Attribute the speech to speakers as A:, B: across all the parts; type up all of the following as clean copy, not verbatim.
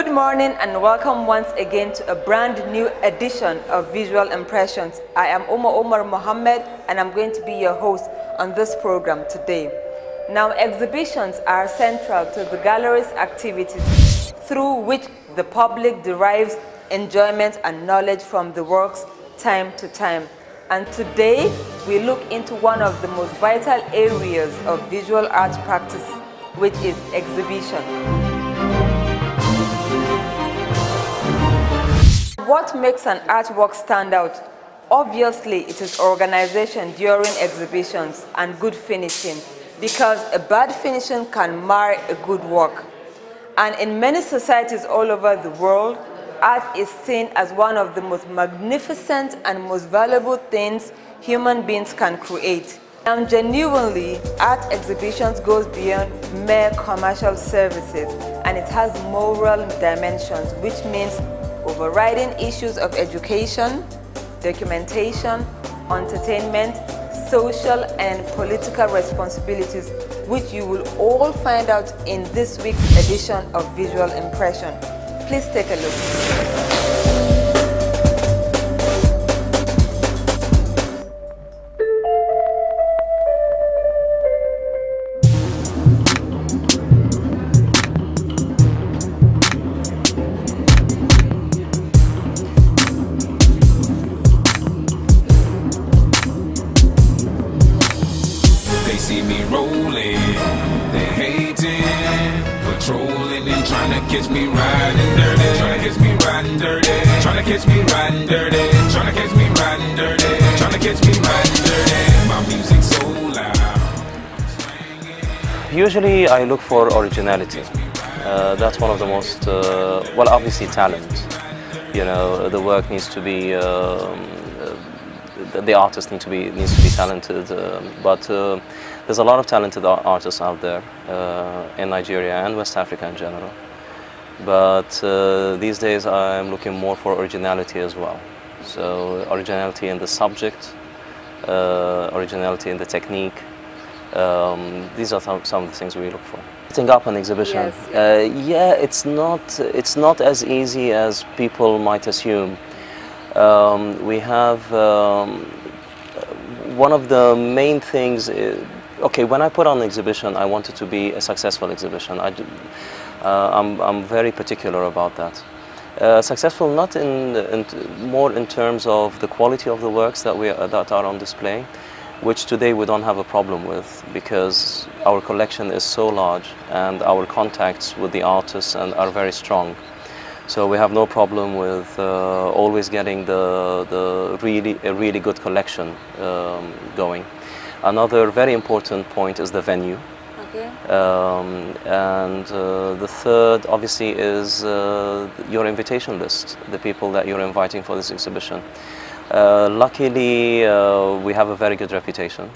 A: Good morning and welcome once again to a brand new edition of Visual Impressions. I am Omar Mohammed and I'm going to be your host on this program today. Now, exhibitions are central to the gallery's activities through which the public derives enjoyment and knowledge from the works time to time. And today, we look into one of the most vital areas of visual art practice, which is exhibition. What makes an artwork stand out? Obviously, it is organization during exhibitions and good finishing, because a bad finishing can mar a good work. And in many societies all over the world, art is seen as one of the most magnificent and most valuable things human beings can create. And genuinely, art exhibitions goes beyond mere commercial services, and it has moral dimensions, which means overriding issues of education, documentation, entertainment, social and political responsibilities, which you will all find out in this week's edition of Visual Impression. Please take a look.
B: See me rolling, they hating, patrolling and trying to catch me riding dirty, trying to catch me riding dirty, trying to catch me riding dirty, trying to catch me riding dirty, trying to catch me riding dirty. My music's so loud.
C: Usually I look for originality. That's one of the most, well, obviously talent. You know, the work needs to be, the artist needs to be talented, but there's a lot of talented artists out there in Nigeria and West Africa in general. But these days I'm looking more for originality as well. So originality in the subject, originality in the technique. These are some of the things we look for. Setting up an exhibition,
A: Yes.
C: yeah, it's not as easy as people might assume. We have one of the main things is, okay, when I put on an exhibition, I want it to be a successful exhibition. I'm very particular about that. Successful not more in terms of the quality of the works that are on display, which today we don't have a problem with, because our collection is so large and our contacts with the artists are very strong. So we have no problem with always getting a really good collection going. Another very important point is the venue.
A: Okay.
C: And the third, obviously, is your invitation list, the people that you're inviting for this exhibition. Luckily, we have a very good reputation.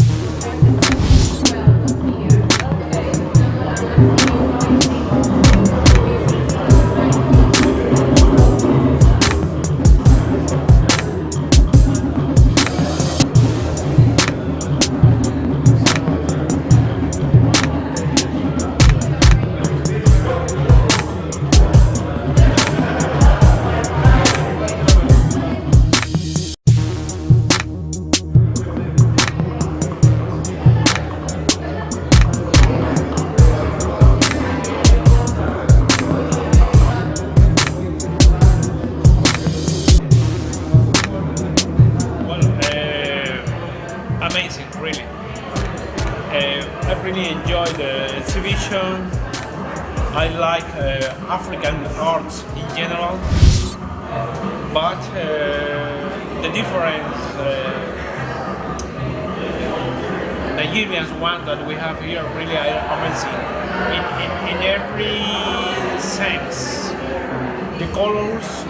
D: Amazing, really. I really enjoy the exhibition. I like African arts in general, but the different Nigerian one that we have here really are amazing. In every sense, the colors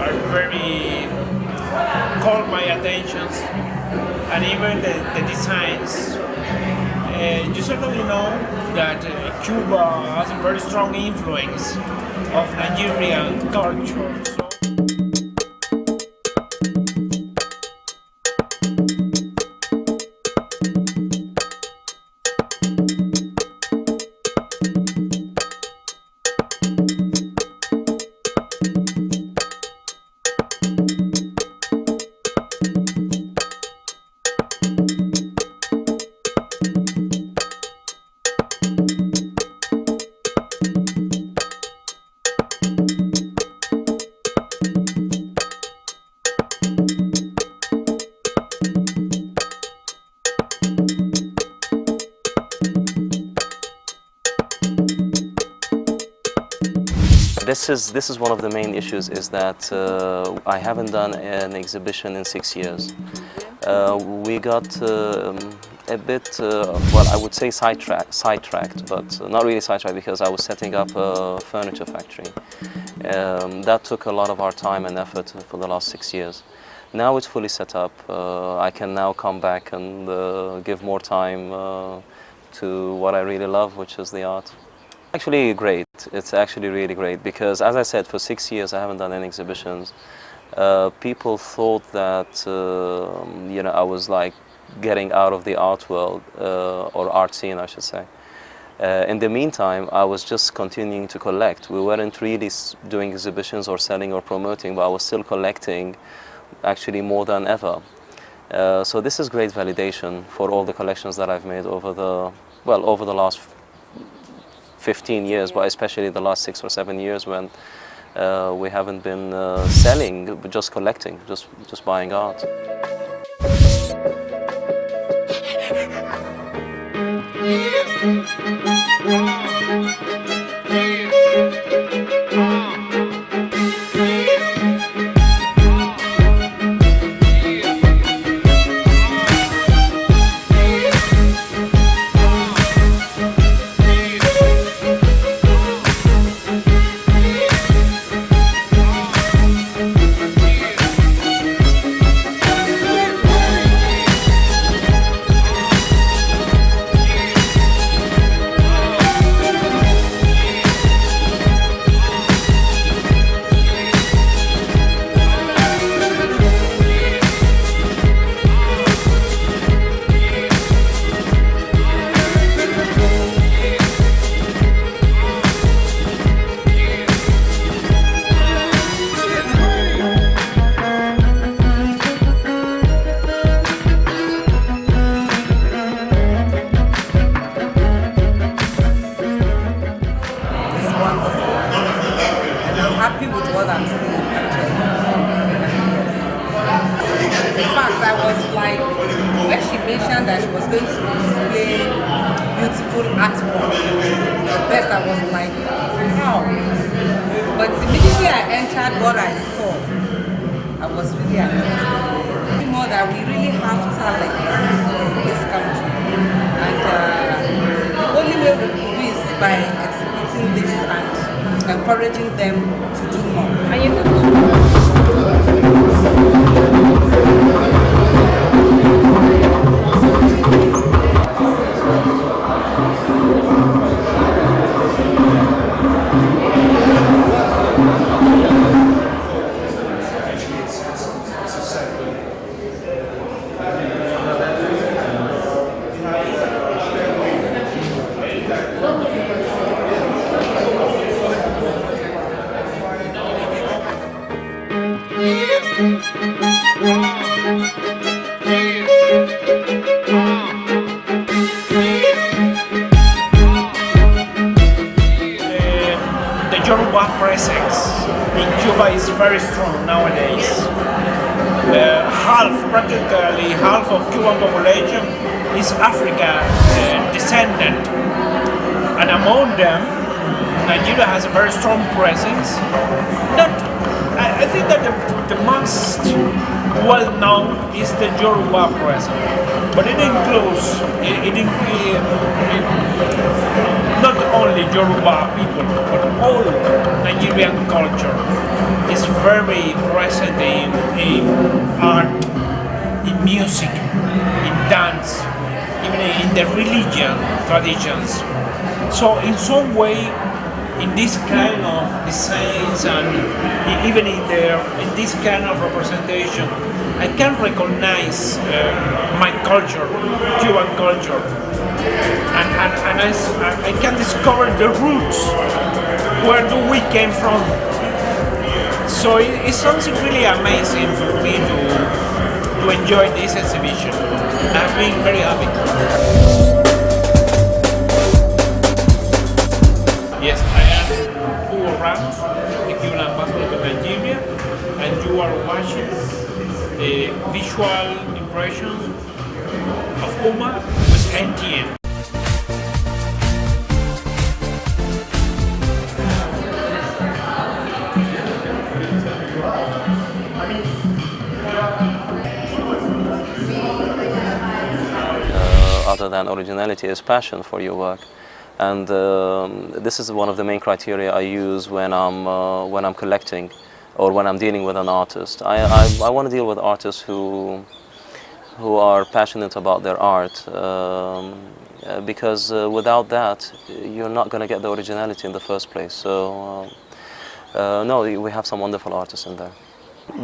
D: are very caught my attention. And even the designs. You certainly know that Cuba has a very strong influence of Nigerian culture.
C: This is one of the main issues, is that I haven't done an exhibition in 6 years. We got a bit, well, I would say sidetracked, but not really sidetracked, because I was setting up a furniture factory. That took a lot of our time and effort for the last 6 years. Now it's fully set up. I can now come back and give more time to what I really love, which is the art. Actually great. It's actually really great, because as I said, for 6 years I haven't done any exhibitions. People thought that you know, I was like getting out of the art world, or art scene, I should say. In the meantime, I was just continuing to collect. We weren't really doing exhibitions or selling or promoting, but I was still collecting, actually more than ever. So this is great validation for all the collections that I've made over the last 15 years, but especially the last 6 or 7 years, when we haven't been selling, but just collecting, just buying art.
A: Happy with what I'm seeing, actually. In fact, I was like, when she mentioned that she was going to display beautiful artwork, at first I was like, wow. But immediately I entered what I saw, I was really amazed. More that we really have talent in this country. And the only way we can do is by exhibiting this and encouraging them to do more.
D: The Yoruba presence in Cuba is very strong nowadays. Practically half of Cuban population is African descendant, and among them, Nigeria has a very strong presence. I think that the most well-known is the Yoruba presence, but it includes not only Yoruba people, but all Nigerian culture is very present in art, in music, in dance, even in the religion traditions. So in some way, in this kind of designs and even in this kind of representation, I can recognize my culture, Cuban culture, and I can discover the roots, where do we came from. So it's something really amazing for me to enjoy this exhibition. I'm being very happy. Yes, I am Hugo Ramos, the Cuban ambassador to Nigeria, and you are watching the visual impressions of Uma with NTN.
C: than originality is passion for your work. And this is one of the main criteria I use when I'm collecting or when I'm dealing with an artist. I want to deal with artists who are passionate about their art, because without that you're not going to get the originality in the first place. So no, we have some wonderful artists in there.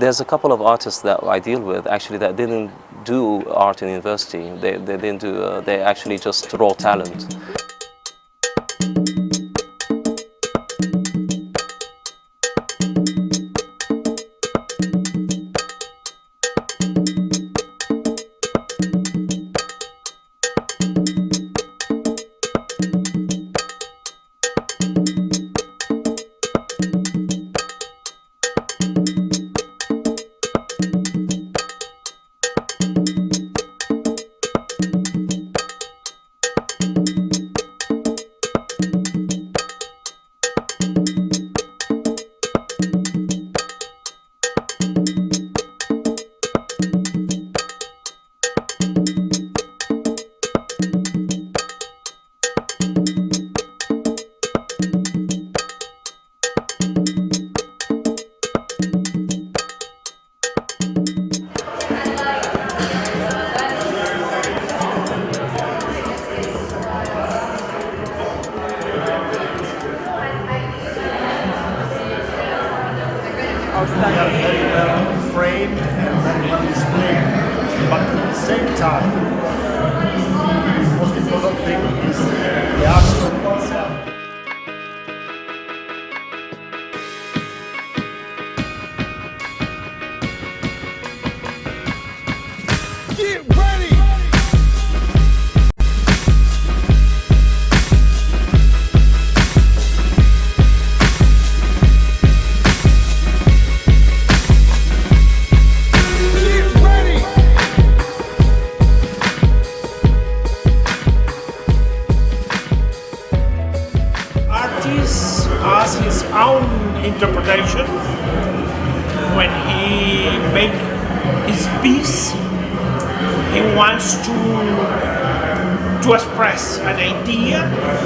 C: There's a couple of artists that I deal with actually that didn't do art in university. They didn't do. They actually just raw talent.
E: They are very well framed and very well displayed, but at the same time, the most important thing is the artwork itself.
B: Get ready!
D: Has his own interpretation when he makes his piece. He wants to express an idea,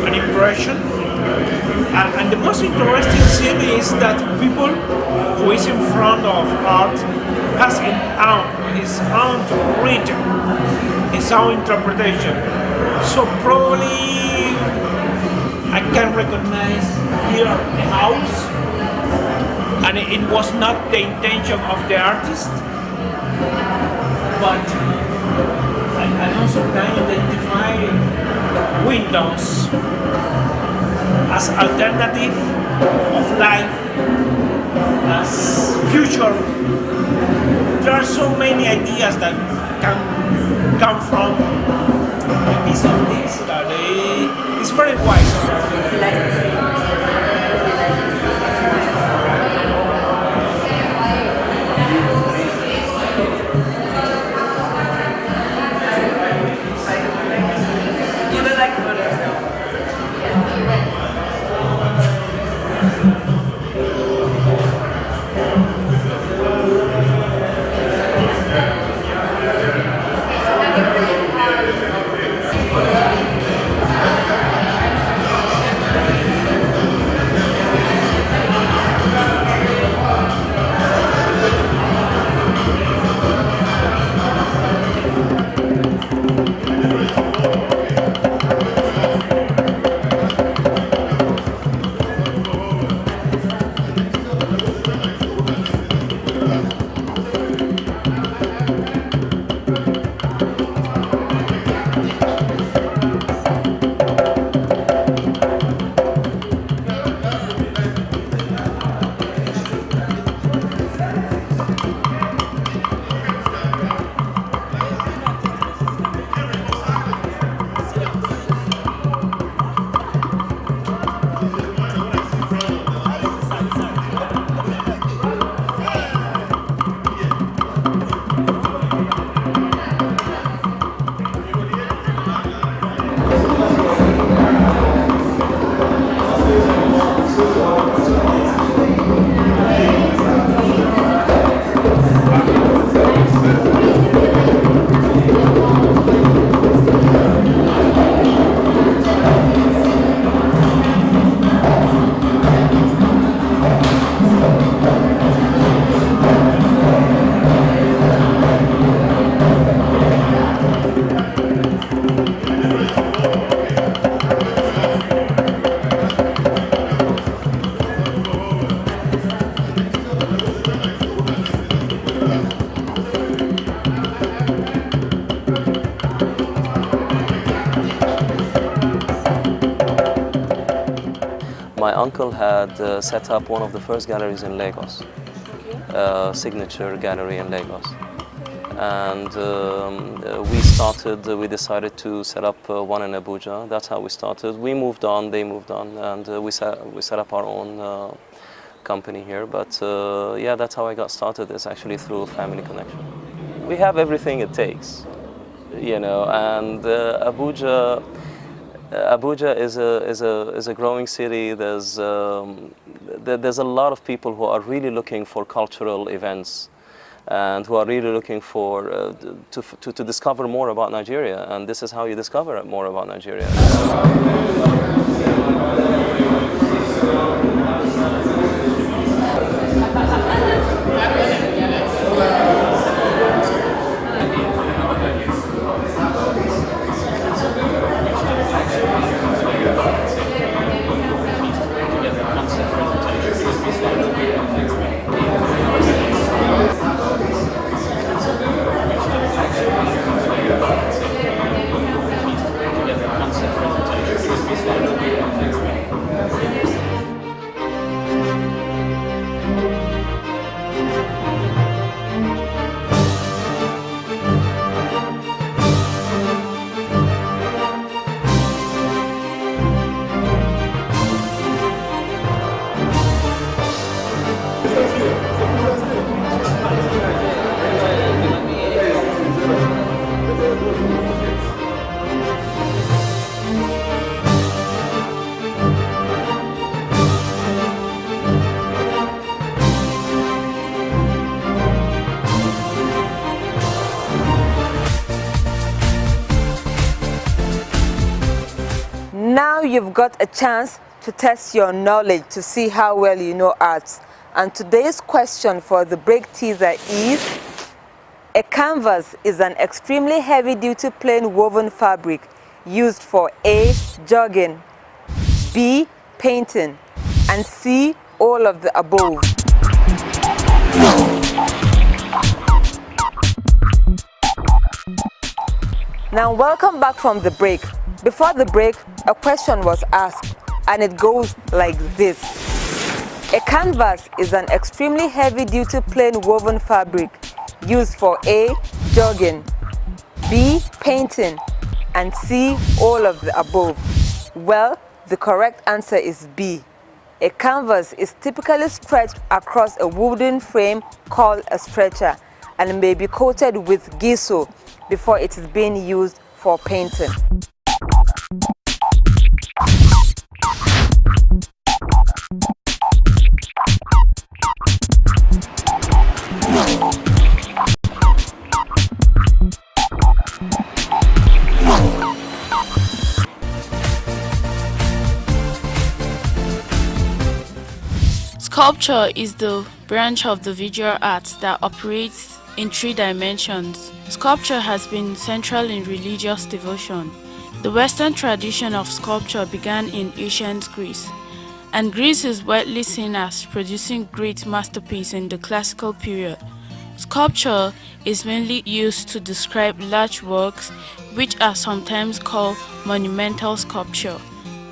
D: an impression, and the most interesting thing is that people who is in front of art has his own rhythm, his own interpretation. So probably I can recognize here a house, and it was not the intention of the artist, but I can also identify windows as alternative of life, as future. There are so many ideas that can come from a piece of this that it's very wise.
C: uncle had set up one of the first galleries in Lagos, signature gallery in Lagos. And we decided to set up one in Abuja. That's how we started. We moved on, they moved on, and we set up our own company here. But yeah, that's how I got started. It's actually through a family connection. We have everything it takes, you know, and Abuja is a growing city. There's a lot of people who are really looking for cultural events, and who are really looking for to discover more about Nigeria, and this is how you discover more about Nigeria.
A: Now you've got a chance to test your knowledge to see how well you know arts. And today's question for the break teaser is: a canvas is an extremely heavy-duty plain woven fabric used for A, jogging, B, painting, and C, all of the above. Now welcome back from the break. Before the break, a question was asked, and it goes like this. A canvas is an extremely heavy-duty plain woven fabric used for A, jogging, B, painting, and C, all of the above. Well, the correct answer is B. A canvas is typically stretched across a wooden frame called a stretcher and may be coated with gesso before it is being used for painting.
F: Sculpture is the branch of the visual arts that operates in 3 dimensions. Sculpture has been central in religious devotion. The Western tradition of sculpture began in ancient Greece, and Greece is widely seen as producing great masterpieces in the classical period. Sculpture is mainly used to describe large works, which are sometimes called monumental sculpture.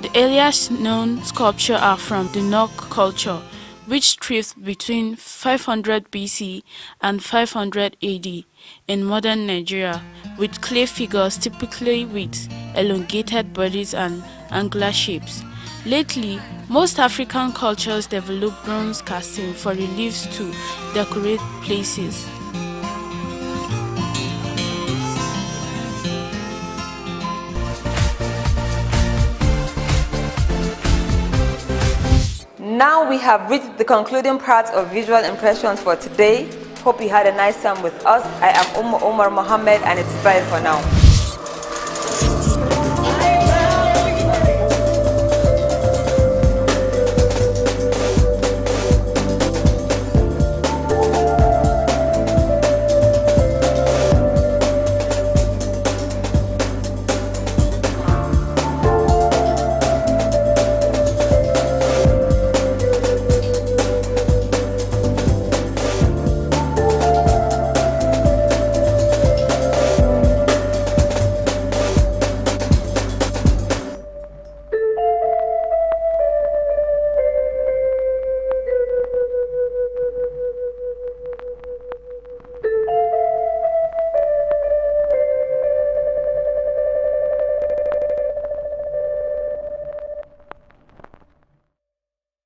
F: The earliest known sculptures are from the Nok culture, which thrived between 500 BC and 500 AD in modern Nigeria, with clay figures typically with elongated bodies and angular shapes. Lately, most African cultures developed bronze casting for reliefs to decorate places.
A: Now we have reached the concluding part of visual impressions for today. Hope you had a nice time with us. I am Umar Mohammed, and it's bye for now.